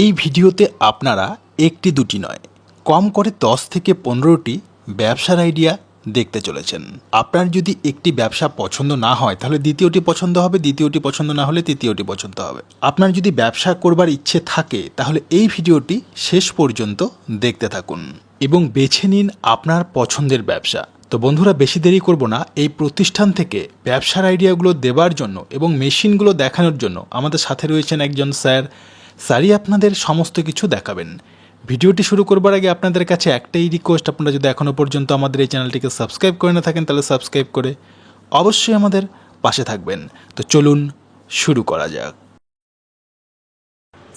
এই ভিডিওতে আপনারা একটি দুটি নয়, কম করে 10 থেকে 15টি ব্যবসার আইডিয়া দেখতে চলেছেন। আপনার যদি একটি ব্যবসা পছন্দ না হয় তাহলে দ্বিতীয়টি পছন্দ হবে, দ্বিতীয়টি পছন্দ না হলে তৃতীয়টি পছন্দ হবে। আপনার যদি ব্যবসা করবার ইচ্ছে থাকে তাহলে এই ভিডিওটি শেষ পর্যন্ত দেখতে থাকুন এবং বেছে নিন আপনার পছন্দের ব্যবসা। তো বন্ধুরা, বেশি দেরি করব না। এই প্রতিষ্ঠান থেকে ব্যবসার আইডিয়াগুলো দেওয়ার জন্য এবং মেশিনগুলো দেখানোর জন্য আমাদের সাথে রয়েছেন একজন স্যারই আপনাদের সমস্ত কিছু দেখাবেন। ভিডিওটি শুরু করবার আগে আপনাদের কাছে একটাই রিকোয়েস্ট, আপনারা যদি এখনও পর্যন্ত আমাদের এই চ্যানেলটিকে সাবস্ক্রাইব করে না থাকেন তাহলে সাবস্ক্রাইব করে অবশ্যই আমাদের পাশে থাকবেন। তো চলুন শুরু করা যাক।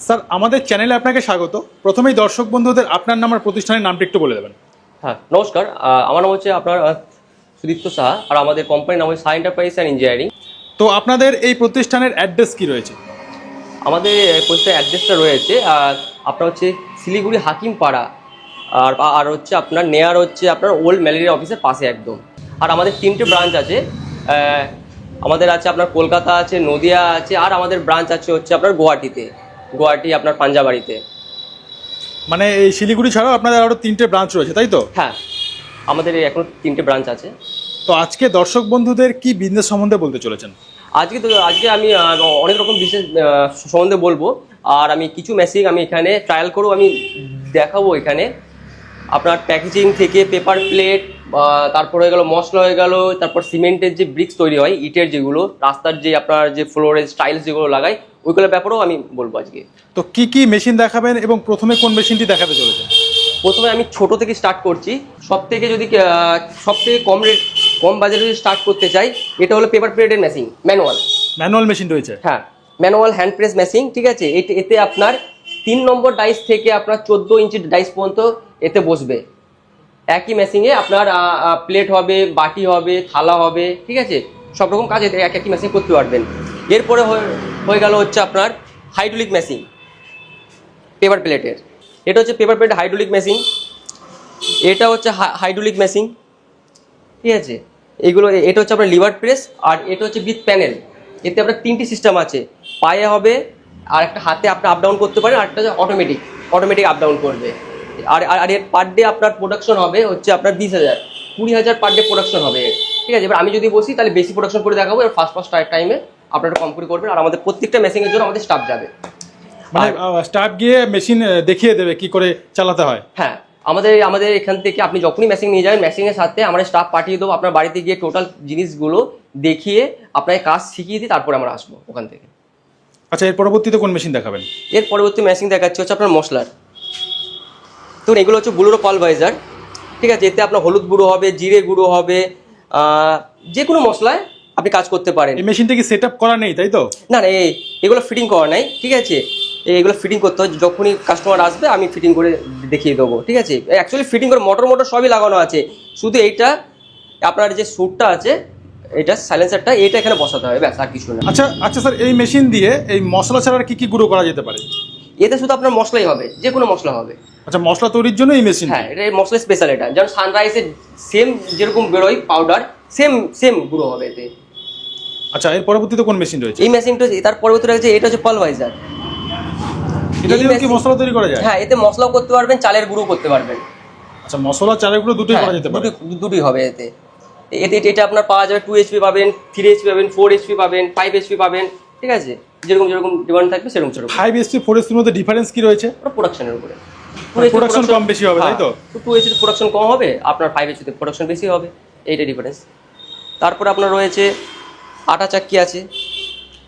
স্যার, আমাদের চ্যানেলে আপনাকে স্বাগত। প্রথমেই দর্শক বন্ধুদের আপনার নাম আর প্রতিষ্ঠানের নামটি একটু বলে দেবেন। হ্যাঁ, নমস্কার। আমার নাম হচ্ছে আপনার সুদীপ্ত সাহা, আর আমাদের কোম্পানির নাম হচ্ছে সাহা এন্টারপ্রাইজ অ্যান্ড ইঞ্জিনিয়ারিং। তো আপনাদের এই প্রতিষ্ঠানের অ্যাড্রেস কি রয়েছে? আমাদের প্রতিষ্ঠানের অ্যাড্রেসটা রয়েছে আপনার হচ্ছে শিলিগুড়ি হাকিমপাড়া, আর হচ্ছে আপনার নেয়ার হচ্ছে আপনার ওল্ড ম্যালেরিয়া অফিসের পাশে একদম। আর আমাদের 3টে ব্রাঞ্চ আছে। আমাদের আছে আপনার কলকাতা আছে, নদিয়া আছে, আর আমাদের ব্রাঞ্চ আছে হচ্ছে আপনার গুয়াহাটি আপনার পাঞ্জাবাড়িতে। মানে এই শিলিগুড়ি ছাড়াও আপনাদের আরও 3টে ব্রাঞ্চ রয়েছে, তাই তো? হ্যাঁ, আমাদের এখন 3টে ব্রাঞ্চ আছে। তো আজকে দর্শক বন্ধুদের কি বিজনেস সম্বন্ধে বলতে চলেছেন? আজকে আমি অনেক রকম বিশেষ সম্বন্ধে বলবো, আর আমি কিছু মেশিন আমি এখানে ট্রায়াল করবো, আমি দেখাবো। এখানে আপনার প্যাকেজিং থেকে পেপার প্লেট, তারপর হয়ে গেল মশলা হয়ে গেল, তারপর সিমেন্টের যে ব্রিক্স তৈরি হয়, ইটের যেগুলো, রাস্তার যে আপনার যে ফ্লোরের স্টাইলস যেগুলো লাগাই, ওইগুলোর ব্যাপারেও আমি বলবো আজকে। তো কি কি মেশিন দেখাবেন এবং প্রথমে কোন মেশিনটি দেখাতে চলেছেন? প্রথমে আমি ছোট থেকে স্টার্ট করছি। সব থেকে কম বাজেটে যদি স্টার্ট করতে চাই, এটা হলো পেপার প্লেটের মেশিন, ম্যানুয়াল মেশিন রয়েছে। হ্যাঁ, ম্যানুয়াল হ্যান্ড প্রেস মেশিন, ঠিক আছে। এতে আপনার 3 নম্বর ডাইস থেকে আপনার 14 ইঞ্চি ডাইস পর্যন্ত এতে বসবে। একই মেশিনে আপনার প্লেট হবে, বাটি হবে, থালা হবে, ঠিক আছে, সব রকম কাজ এতে একই মেশিন করতে পারবেন। এরপরে হয়ে গেল হচ্ছে আপনার হাইড্রোলিক মেশিন পেপার প্লেটের। এটা হচ্ছে পেপার প্লেট হাইড্রোলিক মেশিন। এটা হচ্ছে হাইড্রোলিক মেশিন, ঠিক আছে। এটা হচ্ছে আপনার লিভার প্রেস, আর এটা হচ্ছে উইথ প্যানেল। এতে আপনার 3টি সিস্টেম আছে, পায়ে হবে, আর একটা হাতে আপনি আপ ডাউন করতে পারেন, আর একটা অটোমেটিক আপ ডাউন করবে। আর এর পার ডে আপনার প্রোডাকশন হবে হচ্ছে আপনার 20,000 পার ডে প্রোডাকশন হবে, ঠিক আছে। এবার আমি যদি বসি তাহলে বেশি প্রোডাকশন করে দেখাবো, এবার ফার্স্ট টাইমে আপনারা কম করে করবেন। আর আমাদের প্রত্যেকটা মেশিনের জন্য আমাদের স্টাফ যাবে, মানে স্টাফ গিয়ে মেশিন দেখিয়ে দেবে কি করে চালাতে হয়। হ্যাঁ, আমাদের এখান থেকে আপনি যখনই মেশিন নিয়ে যাবেন, মেশিনের সাথে আমরা স্টাফ পাঠিয়ে দেবো। আপনার বাড়িতে গিয়ে টোটাল জিনিসগুলো দেখিয়ে আপনাকে কাজ শিখিয়ে দিই, তারপরে আমরা আসবো ওখান থেকে। আচ্ছা, এর পরবর্তীতে কোন মেশিন দেখাবেন? এর পরবর্তী মেশিন দেখাচ্ছে হচ্ছে আপনার মশলার। তো এগুলো হচ্ছে বুলোরো পালভাইজার, ঠিক আছে। এতে আপনার হলুদ গুঁড়ো হবে, জিরে গুঁড়ো হবে, যে কোনো মশলায় আপনি কাজ করতে পারেন। এই মেশিনটা কি সেট আপ করা নেই, তাই তো? না, এগুলো ফিটিং করা নাই, ঠিক আছে। এগুলো ফিটিং করতে হয়, যখনই কাস্টমার আসবে আমি ফিটিং করে দেখিয়ে দেবো, ঠিক আছে। অ্যাকচুয়ালি ফিটিং করে মোটর সবই লাগানো আছে, শুধু এইটা আপনার যে স্যুটটা আছে, এটা সাইলেন্সারটা, এটা এখানে বসাতে হবে, ব্যাস, আর কিছু না। আচ্ছা স্যার, এই মেশিন দিয়ে এই মশলা ছাড়া আর কি কি গুঁড়ো করা যেতে পারে? এতে শুধু আপনার মশলাই হবে, যে কোনো মশলা হবে। আচ্ছা, মশলা তৈরির জন্য এই মেশিন? হ্যাঁ, এটা মশলা স্পেশাল। এটা যেমন সানরাইসের সেম যেরকম বেরোয় পাউডার, সেম গুঁড়ো হবে এতে। আচ্ছা, এর পরবর্তীতে কোন মেশিন রয়েছে? এই মেশিনটা তার পরবর্তী রয়েছে, এটা হচ্ছে পালভাইজার। এটা দিয়ে কি মশলা তৈরি করা যায়? হ্যাঁ, এতে মশলাও করতে পারবেন, চালের গুঁড়ো করতে পারবেন। আচ্ছা, মশলা চালের গুঁড়ো দুটোই করা যেতে পারে? দুটোই হবে এতে। এটা আপনার পাওয়া যাবে 2 HP পাবেন, 3 HP পাবেন, 4 HP পাবেন, 5 HP পাবেন, ঠিক আছে। যেরকম ডিমান্ড থাকবে সেরকম। 5 HP 4 HP এর মধ্যে ডিফারেন্স কি রয়েছে? প্রোডাকশনের উপরে। প্রোডাকশন কম বেশি হবে, তাই তো? 2 HP তে প্রোডাকশন কম হবে, আপনার 5 HP তে প্রোডাকশন বেশি হবে, এইটা ডিফারেন্স। তারপর আপনার রয়েছে আটা চাক্কি আছে।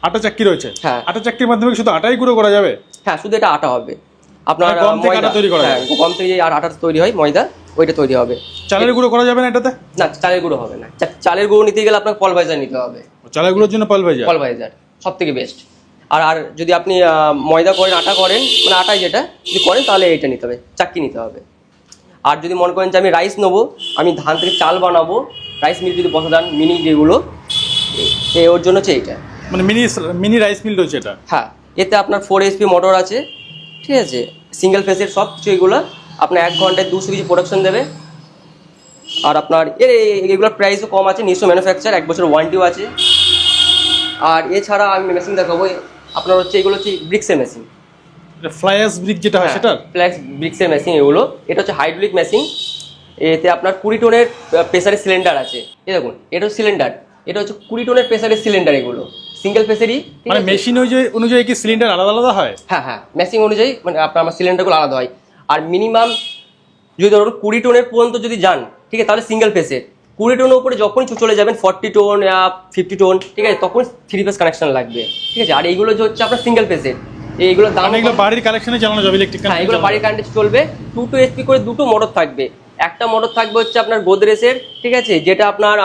আটা চাক্কি রয়েছে? হ্যাঁ। আটা চাক্কির মাধ্যমে শুধু আটাই গুঁড়ো করা যাবে? হ্যাঁ, শুধু এটা আটা হবে। আপনার গম থেকে আটা তৈরি করা যায়? গম থেকে আর আটা তৈরি হয়, ময়দা, ওইটা তৈরি হবে। চালের গুঁড়ো করা যাবে না এটাতে? না, চালের গুঁড়ো হবে না। চালের গুঁড়ো নিতে গেলে আপনার পালভাইজার নিতে হবে। চালের গুঁড়োর জন্য পালভাইজার সব থেকে বেস্ট। আর যদি আপনি ময়দা করেন, আটা করেন, মানে আটায় যেটা যদি করেন, তাহলে এইটা নিতে হবে, চাক্কি নিতে হবে। আর যদি মনে করেন যে আমি রাইস নেবো, আমি ধান থেকে চাল বানাবো, রাইস মিল যদি বসা দেন, মিনি যেগুলো, ওর জন্য হচ্ছে এইটা, মানে মিনি রাইস মিল রয়েছে এটা? হ্যাঁ, এতে আপনার 4 HP মোটর আছে, ঠিক আছে। সিঙ্গেল ফেসের সব কিছু, এগুলো আপনার 1 ঘন্টায় 200 কেজি প্রোডাকশন দেবে। আর আপনার এগুলোর প্রাইসও কম আছে, নিজস্ব ম্যানুফ্যাকচার, 1 বছর ওয়ারেন্টিও আছে। আর এছাড়া আমি মেশিন দেখাবো আপনার হচ্ছে, এগুলো হচ্ছে ব্রিক্সের মেশিন, ফ্লাইয়াস ব্রিক যেটা হয় সেটার? ফ্ল্যাক্স ব্রিক্সের মেশিন এগুলো। এটা হচ্ছে হাইড্রোলিক মেশিন। এতে আপনার 20 টনের প্রেসারের সিলিন্ডার আছে। এই দেখুন, এটা সিলিন্ডার, এটা হচ্ছে 20 টনের প্রেসারের সিলিন্ডার। এগুলো সিঙ্গেল ফেসেরই। মানে মেশিন অনুযায়ী কি সিলিন্ডার আলাদা আলাদা হয়? হ্যাঁ, মেশিন অনুযায়ী মানে আপনার আমার সিলিন্ডারগুলো আলাদা হয়। আর মিনিমাম যদি ধরুন 20 টনের পর্যন্ত যদি যান, ঠিক আছে, তাহলে সিঙ্গেল ফেসের। 20 টনের উপরে যখনই চলে যাবেন 40 টোন 50 টোন, ঠিক আছে, তখন 3 ফেস কানেকশন লাগবে, ঠিক আছে। আর এইগুলো যে হচ্ছে আপনার সিঙ্গেল ফেসের, এইগুলোর দাম, এগুলো বাড়ির কালেকশনে চালানো যাবে, ইলেকট্রিক। হ্যাঁ, এগুলো বাড়ির কারেন্টে চলবে। 2 HP করে দুটো মোটর থাকবে। একটা মোটর থাকবে হচ্ছে আপনার গোদরেজের, ঠিক আছে, যেটা আপনার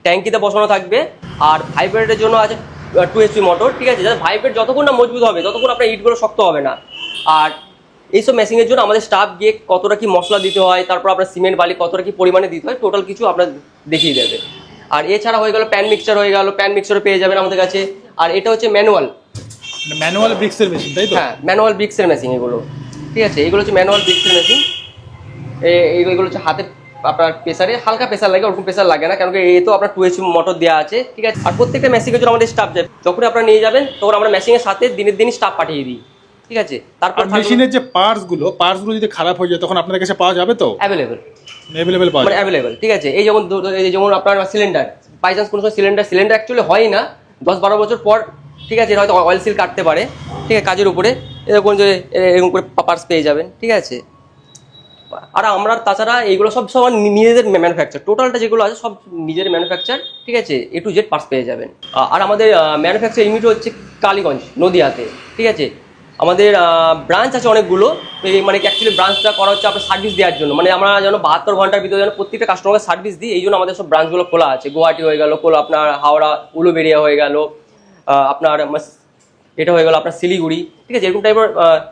ট্যাঙ্কিতে বসানো থাকবে। আর ভাইব্রেটের জন্য আছে 2 HP মোটর, ঠিক আছে। যাতে ভাইব্রেট যতক্ষণ না মজবুত হবে ততক্ষণ আপনার ইটগুলো শক্ত হবে না। আর এইসব মেশিনের জন্য আমাদের স্টাফ গিয়ে কতটা কি মশলা দিতে হয়, তারপর আপনার সিমেন্ট বালি কতটা কি পরিমাণে দিতে হয়, টোটাল কিছু আপনার দেখিয়ে দেবে। আর এছাড়া হয়ে গেল প্যান মিক্সচার, হয়ে গেল প্যান মিক্সচারও পেয়ে যাবেন আমাদের কাছে। আর এটা হচ্ছে ম্যানুয়াল ব্রিক্সের মেশিন, তাই তো? হ্যাঁ, ম্যানুয়াল ব্রিক্সের মেশিন এগুলো, ঠিক আছে। এগুলো হচ্ছে ম্যানুয়াল ব্রিক্সের মেশিন। এইগুলো হচ্ছে হাতে আপনার প্রেসারে হালকা প্রেসার লাগে, ওরকম প্রেসার লাগে না, কারণ কি এই তো আপনার 2 HP মোটর দেওয়া আছে, ঠিক আছে। আর প্রত্যেকটা মেশিনের জন্য আমাদের স্টাফ যাবে। যখন আপনারা নিয়ে যাবেন তখন আমরা মেশিনের সাথে দিনের দিনই স্টাফ পাঠিয়ে দিই, ঠিক আছে। তারপর মেশিনের যে পার্টসগুলো যদি খারাপ হয়ে যায় তখন আপনাদের কাছে পাওয়া যাবে তো? অ্যাভেলেবেল পাওয়া মানে অ্যাভেলেবেল, ঠিক আছে। যেমন আপনার সিলিন্ডার, বাই চান্স কোনো সময় সিলিন্ডার অ্যাকচুয়ালি হয় না 10-12 বছর পর, ঠিক আছে, হয়তো অয়েল সিল কাটতে পারে, ঠিক আছে, কাজের উপরে এরকম যে এরকম করে পার্টস পেয়ে যাবেন, ঠিক আছে। আর আমরা তাছাড়া এইগুলো সব নিজেদের ম্যানুফ্যাকচার, টোটালটা যেগুলো আছে সব নিজের ম্যানুফ্যাকচার, ঠিক আছে, A to Z পার্টস পেয়ে যাবেন। আর আমাদের ম্যানুফ্যাকচার ইউনিট হচ্ছে কালীগঞ্জ, নদিয়াতে, ঠিক আছে। আমাদের ব্রাঞ্চ আছে অনেকগুলো, মানে অ্যাকচুয়ালি ব্রাঞ্চটা করা হচ্ছে আপনার সার্ভিস দেওয়ার জন্য, মানে আমরা যেন 72 ঘন্টার ভিতরে যেন প্রত্যেকটা কাস্টমারকে সার্ভিস দিই, এই জন্য আমাদের সব ব্রাঞ্চগুলো খোলা আছে। গুয়াহাটি হয়ে গেল, আপনার হাওড়া উলুবেড়িয়া হয়ে গেল, আপনার এটা হয়ে গেল আপনার শিলিগুড়ি, ঠিক আছে, এরকম টাইপের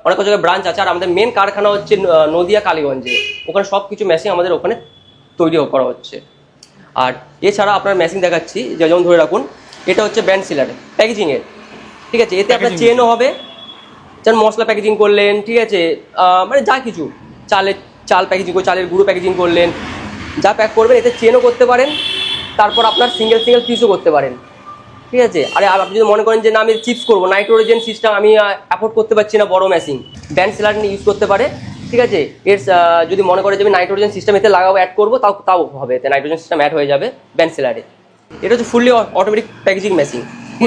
অনেক জায়গায় ব্রাঞ্চ আছে। আর আমাদের মেন কারখানা হচ্ছে নদিয়া কালীগঞ্জে, ওখানে সব কিছু মেশিন আমাদের ওখানে তৈরি করা হচ্ছে। আর এছাড়া আপনার মেশিন দেখাচ্ছি, যেমন ধরে রাখুন, এটা হচ্ছে ব্যান্ড সিলার প্যাকেজিংয়ের, ঠিক আছে। এতে আপনার চেনও হবে, যেমন মশলা প্যাকেজিং করলেন, ঠিক আছে, মানে যা কিছু চাল প্যাকেজিং করে, চালের গুঁড়ো প্যাকেজিং করলেন, যা প্যাক করবেন এতে চেনও করতে পারেন। তারপর আপনার সিঙ্গেল পিসও করতে পারেন, ঠিক আছে। আর আপনি যদি মনে করেন যে না আমি চিপস করবো, নাইট্রোজেন সিস্টেম আমি অ্যাফোর্ড করতে পারছি না, বড় মেশিন, ব্যান্ড সিলার ইউজ করতে পারে, ঠিক আছে। এর যদি মনে করে যে আমি নাইট্রোজেন সিস্টেম এতে লাগাবো, অ্যাড করবো, তাও হবে, এতে নাইট্রোজেন সিস্টেম অ্যাড হয়ে যাবে ব্যান্ড সিলারে। এটা হচ্ছে fully automatic packaging machine,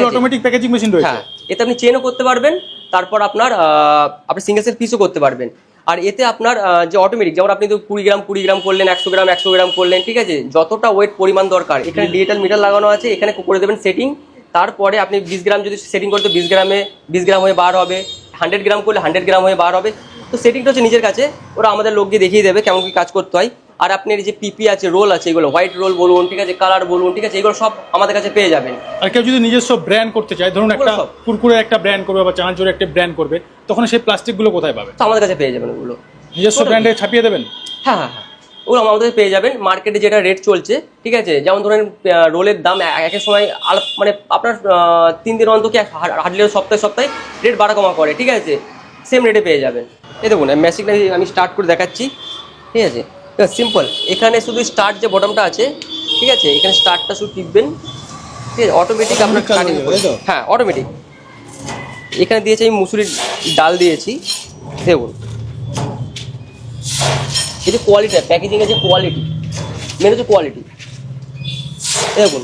automatic packaging machine রয়েছে। হ্যাঁ, এতে আপনি চেনও করতে পারবেন, তারপর আপনি সিঙ্গেল পিসও করতে পারবেন। আর এতে আপনার যে অটোমেটিক, যেমন আপনি তো 20 গ্রাম করলেন, 100 গ্রাম করলেন, ঠিক আছে, যতটা ওয়েট পরিমাণ দরকার, এখানে ডিজিটাল মিটার লাগানো আছে, এখানে করে দেবেন সেটিং। তারপরে আপনি 20 গ্রাম যদি সেটিং করতে 20 গ্রাম হয়ে বার হবে, 100 গ্রাম করলে 100 গ্রাম হয়ে বার হবে। তো সেটিংটা হচ্ছে নিজের কাছে, ওরা আমাদের লোক গিয়ে দেখিয়ে দেবে কেমন কি কাজ করতে হয়। আর আপনার যে পিপি আছে, রোল আছে, এগুলো হোয়াইট রোল বলুন, ঠিক আছে, কালার বলুন, ঠিক আছে, এগুলো সব আমাদের কাছে পেয়ে যাবেন। আর কেউ যদি নিজস্ব ব্র্যান্ড করতে চায়, ধরুন একটা কুরকুরে একটা ব্র্যান্ড করবে বা চানাচুরের একটা ব্র্যান্ড করবে, তখন সেই প্লাস্টিকগুলো কোথায় পাবে? তো আমাদের কাছে পেয়ে যাবেন ওগুলো, নিজস্ব ব্র্যান্ডে ছাপিয়ে দেবেন? হ্যাঁ, ওগুলো আমাদের পেয়ে যাবেন। মার্কেটে যেটা রেট চলছে, ঠিক আছে, যেমন ধরেন রোলের দাম এক সময় মানে আপনার 3 দিন অন্তর কি হার্ডলি সপ্তাহে রেট বাড়া কমা করে, ঠিক আছে, সেম রেটে পেয়ে যাবেন। এই দেখুন মেশিনটা আমি স্টার্ট করে দেখাচ্ছি, ঠিক আছে, সিম্পল। এখানে শুধু স্টার্ট যে বটমটা আছে, ঠিক আছে, এখানে স্টার্টটা শুধু টিপবেন, ঠিক আছে, অটোমেটিক আপনার স্টার্টিং, হ্যাঁ অটোমেটিক। এখানে দিয়েছি আমি মুসুরির ডাল দিয়েছি, দেখুন এই যে কোয়ালিটি, প্যাকেজিংয়ের যে কোয়ালিটি, মেন হচ্ছে কোয়ালিটি। দেখুন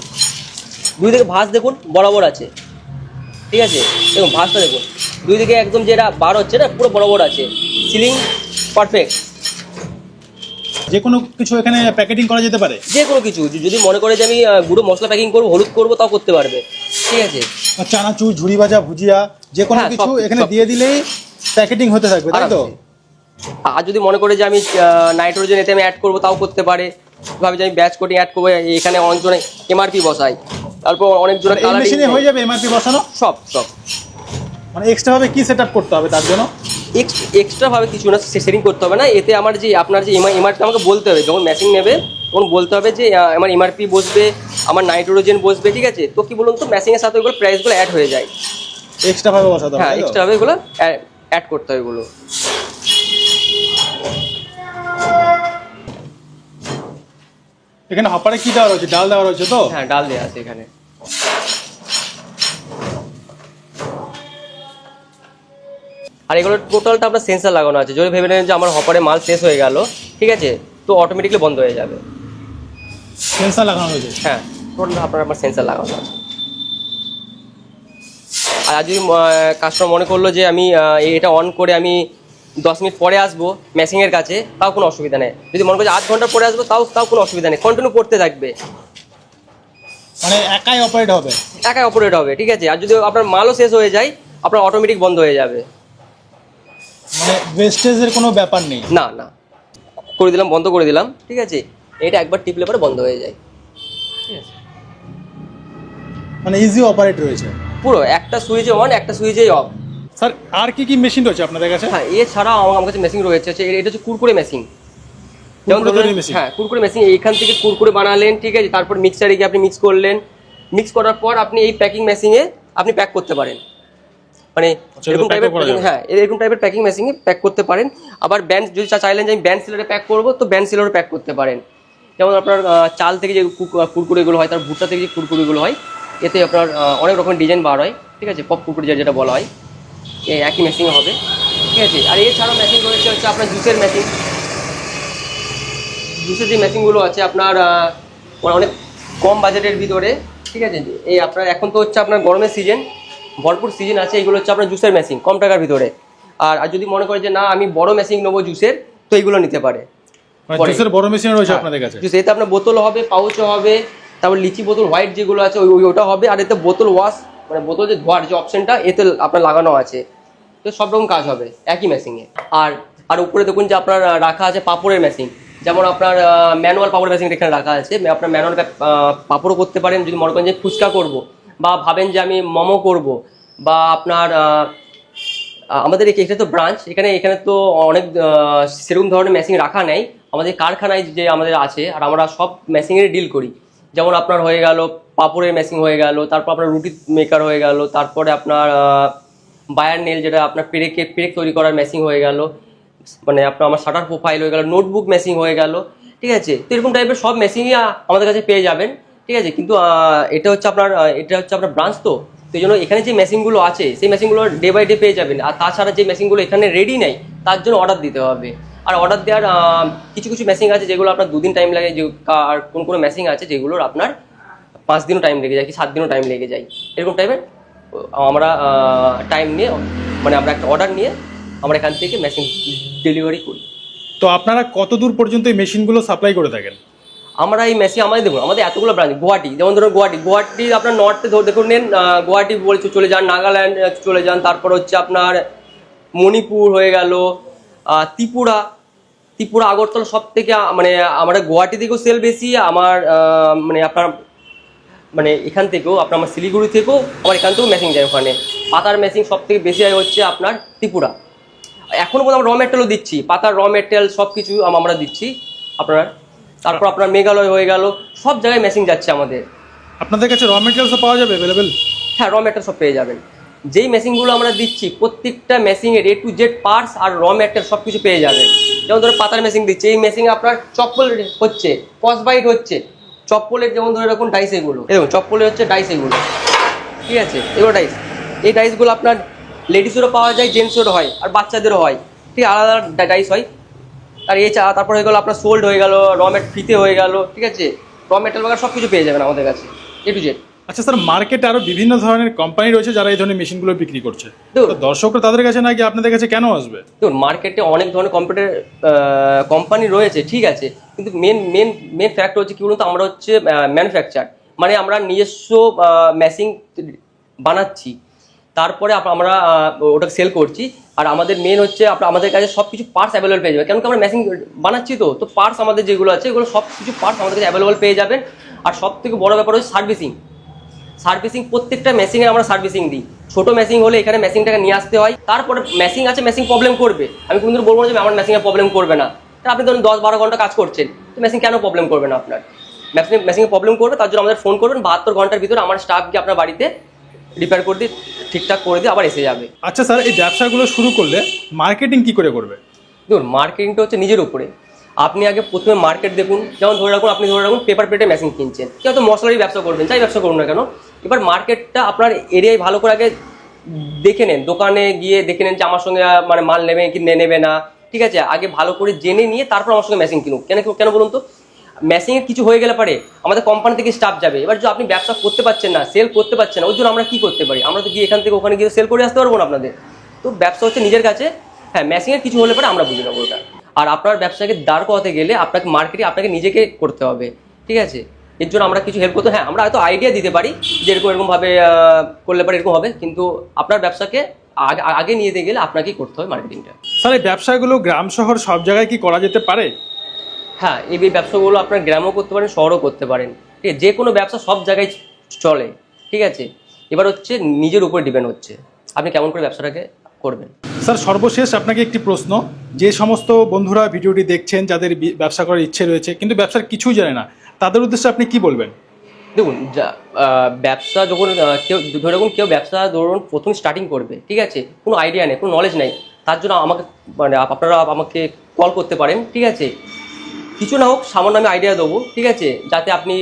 দুই দিকে ভাঁজ দেখুন বরাবর আছে, ঠিক আছে, দেখুন ভাঁজটা দেখুন, দুই দিকে একদম যেটা বার হচ্ছে না পুরো বরাবর আছে, সিলিং পারফেক্ট। যে কোনো কিছু এখানে প্যাকেটিং করা যেতে পারে, যে কোনো কিছু যদি মনে করে যে আমি গুঁড়ো মশলা প্যাকিং করবো, হলুদ করবো, তাও করতে পারবে, ঠিক আছে। চানাচুর, ঝুড়ি ভাজা, ভুজিয়া, যে কোনো কিছু এখানে দিয়ে দিলেই প্যাকেটিং হতে থাকবে, তাই তো? আর যদি মনে করে যে আমি নাইট্রোজেন এতে আমি অ্যাড করবো, তাও করতে পারে। ভাবে যে আমি ব্যাচ কোটিং অ্যাড করবো, এখানে অনেকজনে MRP বসাই, তারপর অনেকজনে কালার হয়ে যাবে MRP বসানো, সব মানে এক্সট্রা ভাবে কি সেটআপ করতে হবে তার জন্য? এক্সট্রা ভাবে কিছু না, সেটিং করতে হবে না। এতে আমার যে আপনার যে MRP আমাকে বলতে হবে, যখন মেশিন নেবে তখন বলতে হবে যে আমার MRP বসবে, আমার নাইট্রোজেন বসবে, ঠিক আছে। তো কি বলুন তো, মেশিনের সাথে ওগুলো প্রাইসগুলো অ্যাড হয়ে যায়, এক্সট্রা ভাবে বসাতে হবে। হ্যাঁ, এক্সট্রা ভাবে এগুলো অ্যাড করতে হবে এগুলো। এখানে হপারে কি দেওয়া রয়েছে? ডাল দেওয়া রয়েছে তো? হ্যাঁ, ডাল দেওয়া আছে এখানে। আর এগুলো টোটালটা আপনার সেন্সার লাগানো আছে, যদি ভেবে নেন যে আমার হপারে মাল শেষ হয়ে গেল, ঠিক আছে, তো অটোমেটিকলি বন্ধ হয়ে যাবে। সেন্সার লাগানো রয়েছে। হ্যাঁ, টোটাল আপনার সেন্সার লাগানো আছে। আর যদি কাস্টমার মনে করলো যে আমি এটা অন করে আমি 10 মিনিট পরে আসবো মেশিনের কাছে, তাও কোনো অসুবিধা নেই। যদি মনে করছে 8 ঘন্টা পরে আসবো, তাও কোনো অসুবিধা নেই, কন্টিনিউ করতে থাকবে, মানে একাই অপারেট হবে। একাই অপারেট হবে, ঠিক আছে। আর যদি আপনার মালও শেষ হয়ে যায়, আপনার অটোমেটিক বন্ধ হয়ে যাবে। মানে ওয়েস্টেজের কোনো ব্যাপার নেই। না না, করে দিলাম, বন্ধ করে দিলাম, ঠিক আছে। এটা একবার টিপলে পরে বন্ধ হয়ে যায়, ঠিক আছে। মানে ইজি অপারেট রয়েছে পুরো একটা সুইচে অন, একটা সুইচে অফ। স্যার আর কি কি মেশিন রয়েছে আপনাদের কাছে? হ্যাঁ, এছাড়াও আমার কাছে মেশিন রয়েছে, এটা হচ্ছে কুরকুরে মেশিন। যেমন কুরকুরে তৈরি মেশিন? হ্যাঁ, কুরকুরে মেশিন, এইখান থেকে কুরকুরে বানালেন, ঠিক আছে, তারপর মিক্সারে গিয়ে আপনি মিক্স করলেন, মিক্স করার পর আপনি এই প্যাকিং মেশিনে আপনি প্যাক করতে পারেন। মানে এরকম টাইপের, হ্যাঁ, এরকম টাইপের প্যাকিং মেশিনে প্যাক করতে পারেন। আবার ব্যান্ড যদি চাইলেন যে আমি ব্যান্ড সিলারে প্যাক করবো, তো ব্যান্ড সিলারে প্যাক করতে পারেন। যেমন আপনার চাল থেকে যে কুরকুরেগুলো হয়, তার ভুট্টা থেকে যে কুরকুরেগুলো হয়, এতে আপনার অনেক রকমের ডিজাইন বার হয়, ঠিক আছে, পপ কুরকুরে যেটা বলা হয়, এই একই মেশিনে হবে, ঠিক আছে। আর এছাড়াও মেশিন রয়েছে হচ্ছে আপনার জুসের মেশিন। জুসের যে মেশিনগুলো আছে আপনার অনেক কম বাজেটের ভিতরে, ঠিক আছে। এই আপনার এখন তো হচ্ছে আপনার গরমের সিজন, ভরপুর সিজন আছে, এগুলো হচ্ছে আপনার জুসের মেশিন কম টাকার ভিতরে। আর যদি মনে করে যে না আমি বড় মেশিন নেবো জুসের, তো এইগুলো নিতে পারে। জুসের বড় মেশিন রয়েছে আপনাদের কাছে? জুস এতে আপনার বোতল হবে, পাউচও হবে, তারপর লিচি বোতল হোয়াইট যেগুলো আছে ওটা হবে। আর এতে বোতল ওয়াশ, মানে বোতল যে ধোয়ার যে অপশনটা এতে আপনার লাগানো আছে, তো সব রকম কাজ হবে একই মেশিনে। আর উপরে দেখুন যে আপনার রাখা আছে পাপড়ের মেশিন। যেমন আপনার ম্যানুয়াল পাপড়ের মেশিন এখানে রাখা আছে, আপনার ম্যানুয়াল পাপড়ও করতে পারেন। যদি মনে করেন যে ফুচকা করব, বা ভাবেন যে আমি মোমো করব, বা আপনার আমাদের এখানে তো ব্রাঞ্চ, এখানে তো অনেক সেরকম ধরনের মেশিন রাখা নেই। আমাদের কারখানায় যে আমাদের আছে, আর আমরা সব মেশিনের ডিল করি। যেমন আপনার হয়ে গেল পাপড়ের মেশিন হয়ে গেল, তারপর আপনার রুটি মেকার হয়ে গেল, তারপরে আপনার বায়ার নেল যেটা আপনার পেরেক তৈরি করার মেশিন হয়ে গেল, মানে আপনার আমার শাটার প্রোফাইল হয়ে গেল, নোটবুক মেশিন হয়ে গেল, ঠিক আছে। তো এরকম টাইপের সব মেশিনই আমাদের কাছে পেয়ে যাবেন, ঠিক আছে। কিন্তু এটা হচ্ছে আপনার ব্রাঞ্চ, তো এই জন্য এখানে যে মেশিনগুলো আছে সেই মেশিনগুলো ডে বাই ডে পেয়ে যাবেন। আর তাছাড়া যে মেশিনগুলো এখানে রেডি নেই, তার জন্য অর্ডার দিতে হবে। আর অর্ডার দেওয়ার কিছু কিছু মেশিন আছে যেগুলো আপনার 2 দিন টাইম লাগে, আর কোন মেশিন আছে যেগুলোর আপনার 5 দিনও টাইম লেগে যায়, কি 7 দিনও টাইম লেগে যায়। এরকম টাইপের আমরা টাইম নিয়ে, মানে আমরা একটা অর্ডার নিয়ে আমরা এখান থেকে মেশিন ডেলিভারি করি। তো আপনারা কত দূর পর্যন্ত এই মেশিনগুলো সাপ্লাই করে থাকেন? আমরা এই মেশিন আমাদের দেখুন, আমাদের এতগুলো ব্রাঞ্চ, গুয়াহাটি, যেমন ধরুন গুয়াহাটি আপনার নর্থে দেখুন নেন, গুয়াহাটি বলছে চলে যান, নাগাল্যান্ড চলে যান, তারপর হচ্ছে আপনার মণিপুর হয়ে গেল, ত্রিপুরা, আগরতলা, সব থেকে মানে আমরা গুয়াহাটি থেকেও সেল বেশি আমার, মানে আপনার মানে এখান থেকেও আপনার আমার শিলিগুড়ি থেকেও আমার এখান থেকেও মেশিন যায় ওখানে। পাতার মেশিন সব থেকে বেশি হচ্ছে আপনার ত্রিপুরা। এখনও পর্যন্ত আমরা র মেটেরিয়ালও দিচ্ছি, পাতার র মেটেরিয়াল সব কিছু আমরা দিচ্ছি আপনার। তারপর আপনার মেঘালয় হয়ে গেল, সব জায়গায় মেশিন যাচ্ছে আমাদের। আপনাদের কাছে র মেটেরিয়ালসও পাওয়া যাবে অ্যাভেলেবেল? হ্যাঁ, র মেটেরিয়াল সব পেয়ে যাবেন। যেই মেশিনগুলো আমরা দিচ্ছি প্রত্যেকটা মেশিনের A to Z পার্টস আর র মেটেরিয়াল সব কিছু পেয়ে যাবেন। যেমন ধরো পাতার মেশিন দিচ্ছি, এই মেশিনে আপনার চপ্পল হচ্ছে, কসবাইট হচ্ছে, চপ্পলের যেমন ধরে এরকম ডাইস, এগুলো এরকম চপ্পলের হচ্ছে ডাইস এগুলো, ঠিক আছে, এগুলো ডাইস। এই ডাইসগুলো আপনার লেডিসেরও পাওয়া যায়, জেন্টসেরও হয়, আর বাচ্চাদেরও হয়, ঠিক আলাদা আলাদা ডাইস হয়। আর তারপর হয়ে গেলো আপনার সোল্ড হয়ে গেল, র মেট ফিতে হয়ে গেল, ঠিক আছে, র মেটেরিয়াল বাগার সব কিছু পেয়ে যাবেন আমাদের কাছে A to Z। আচ্ছা স্যার, মার্কেটে আরো বিভিন্ন ধরনের কোম্পানি রয়েছে যারা এই ধরনের মেশিনগুলো বিক্রি করছে, তো দর্শকরা তাদের কাছে নাকি আপনাদের কাছে কেন আসবে? দেখুন, মার্কেটে অনেক ধরনের কোম্পানি রয়েছে, ঠিক আছে, কিন্তু মেন ফ্যাক্টর হচ্ছে কি বলুন তো, আমরা হচ্ছে ম্যানুফ্যাকচার, মানে আমরা নিজস্ব মেশিন বানাচ্ছি, তারপরে আমরা ওটাকে সেল করছি। আর আমাদের মেন হচ্ছে আমাদের কাছে সব কিছু পার্টস অ্যাভেলেবল পেয়ে যাবে, কেন কি আমরা মেশিন বানাচ্ছি, তো পার্টস আমাদের যেগুলো আছে এগুলো সব কিছু পার্টস আমাদের কাছে অ্যাভেলেবল পেয়ে যাবেন। আর সব থেকে বড় ব্যাপার হচ্ছে সার্ভিসিং, প্রত্যেকটা মেশিনে আমরা সার্ভিসিং দিই। ছোট মেশিন হলে এখানে মেশিনটাকে নিয়ে আসতে হয়, তারপরে মেশিন আছে, মেশিন প্রবলেম করবে, আমি কোনোদিন বলবো না যে আমার মেশিনে প্রবলেম করবে না। আপনি ধরুন 10-12 ঘন্টা কাজ করছেন, তো মেশিন কেন প্রবলেম করবে না আপনার? মেশিনে প্রবলেম করবে, তার জন্য আমাদের ফোন করবেন, 72 ঘন্টার ভিতরে আমার স্টাফ গিয়ে আপনার বাড়িতে রিপেয়ার করে দিয়ে ঠিকঠাক করে দিয়ে আবার এসে যাবে। আচ্ছা স্যার, এই ব্যবসাগুলো শুরু করলে মার্কেটিং কি করে করবে? দেখুন, মার্কেটিংটা হচ্ছে নিজের উপরে। আপনি আগে প্রথমে মার্কেট দেখুন। যেমন ধরে রাখুন পেপার প্লেটের মেশিন কিনছেন, কেউ তো মশলারই ব্যবসা করবেন, যাই ব্যবসা করুন না কেন, এবার মার্কেটটা আপনার এরিয়ায় ভালো করে আগে দেখে নেন, দোকানে গিয়ে দেখে নেন যে আমার সঙ্গে মানে মাল নেবে কি নেবে না, ঠিক আছে, আগে ভালো করে জেনে নিয়ে তারপর আমার সঙ্গে মেশিন কিনুন। কেন বলুন তো, মেশিনের কিছু হয়ে গেলে পারে আমাদের কোম্পানি থেকে স্টাফ যাবে, এবার যদি আপনি ব্যবসা করতে পারছেন না, সেল করতে পারছেন না, ওই জন্য আমরা কি করতে পারি, আমরা তো গিয়ে এখান থেকে ওখানে গিয়ে সেল করে আসতে পারবো না আপনাদের। তো ব্যবসা হচ্ছে নিজের কাছে। হ্যাঁ, মেশিনের কিছু হলে পরে আমরা বুঝে নেবো ওটা। আর আপনার ব্যবসাকে দাঁড় করাতে গেলে আপনাকে মার্কেটিং আপনাকে নিজেকে করতে হবে, ঠিক আছে, এর জন্য আমরা কিছু হেল্প করতে, হ্যাঁ আমরা হয়তো আইডিয়া দিতে পারি যে এরকমভাবে করলে পরে এরকম হবে, কিন্তু আপনার ব্যবসাকে আগে নিয়ে যেতে গেলে আপনাকেই করতে হবে মার্কেটিংটা। স্যার এই ব্যবসাগুলো গ্রাম শহর সব জায়গায় কি করা যেতে পারে? হ্যাঁ, এই ব্যবসাগুলো আপনার গ্রামও করতে পারেন, শহরও করতে পারেন, ঠিক আছে, যে কোনো ব্যবসা সব জায়গায় চলে, ঠিক আছে, এবার হচ্ছে নিজের উপর ডিপেন্ড হচ্ছে আপনি কেমন করে ব্যবসাটাকে করবেন। স্যার সর্বশেষ আপনাকে একটি প্রশ্ন, যে সমস্ত বন্ধুরা ভিডিওটি দেখছেন যাদের ব্যবসা করার ইচ্ছে রয়েছে কিন্তু ব্যবসার কিছুই জানে না, তাদের উদ্দেশ্যে আপনি কি বলবেন? দেখুন, ব্যবসা যখন কেউ ব্যবসা ধরুন প্রথম স্টার্টিং করবে, ঠিক আছে, কোনো আইডিয়া নেই, কোনো নলেজ নেই, তার জন্য আমাকে মানে আপনারা আমাকে কল করতে পারেন, ঠিক আছে, কিছু না হোক সামান্য আমি আইডিয়া দেবো, ঠিক আছে, যাতে আপনি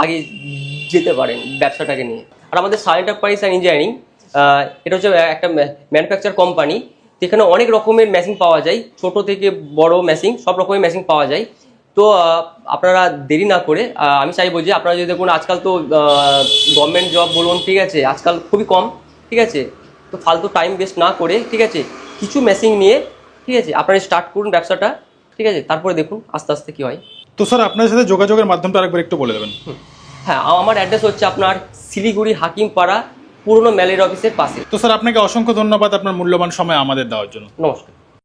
আগে যেতে পারেন ব্যবসাটাকে নিয়ে। আর আমাদের সান এন্টারপ্রাইজ অ্যান্ড ইঞ্জিনিয়ারিং এটা হচ্ছে একটা ম্যানুফ্যাকচার কোম্পানি, যেখানে অনেক রকমের মেশিন পাওয়া যায়, ছোট থেকে বড় মেশিন, সব রকমের মেশিন পাওয়া যায়। তো আপনারা দেরি না করে, আমি চাইবো যে আপনারা যদি দেখুন আজকাল তো গভর্নমেন্ট জব বলুন, ঠিক আছে, আজকাল খুবই কম, ঠিক আছে, তো ফালতু টাইম ওয়েস্ট না করে, ঠিক আছে, কিছু মেশিন নিয়ে, ঠিক আছে, আপনারা স্টার্ট করুন ব্যবসাটা, ঠিক আছে, তারপরে দেখুন আস্তে আস্তে কি হয়। তো স্যার আপনার সাথে যোগাযোগের মাধ্যমটা আরেকবার একটু বলে দেবেন। হ্যাঁ, আমার অ্যাড্রেস হচ্ছে আপনার শিলিগুড়ি হাকিমপাড়া পুরনো ম্যালেরিয়া অফিসের পাশে। তো স্যার আপনাকে অসংখ্য ধন্যবাদ আপনার মূল্যবান সময় আমাদের দেওয়ার জন্য। নমস্কার।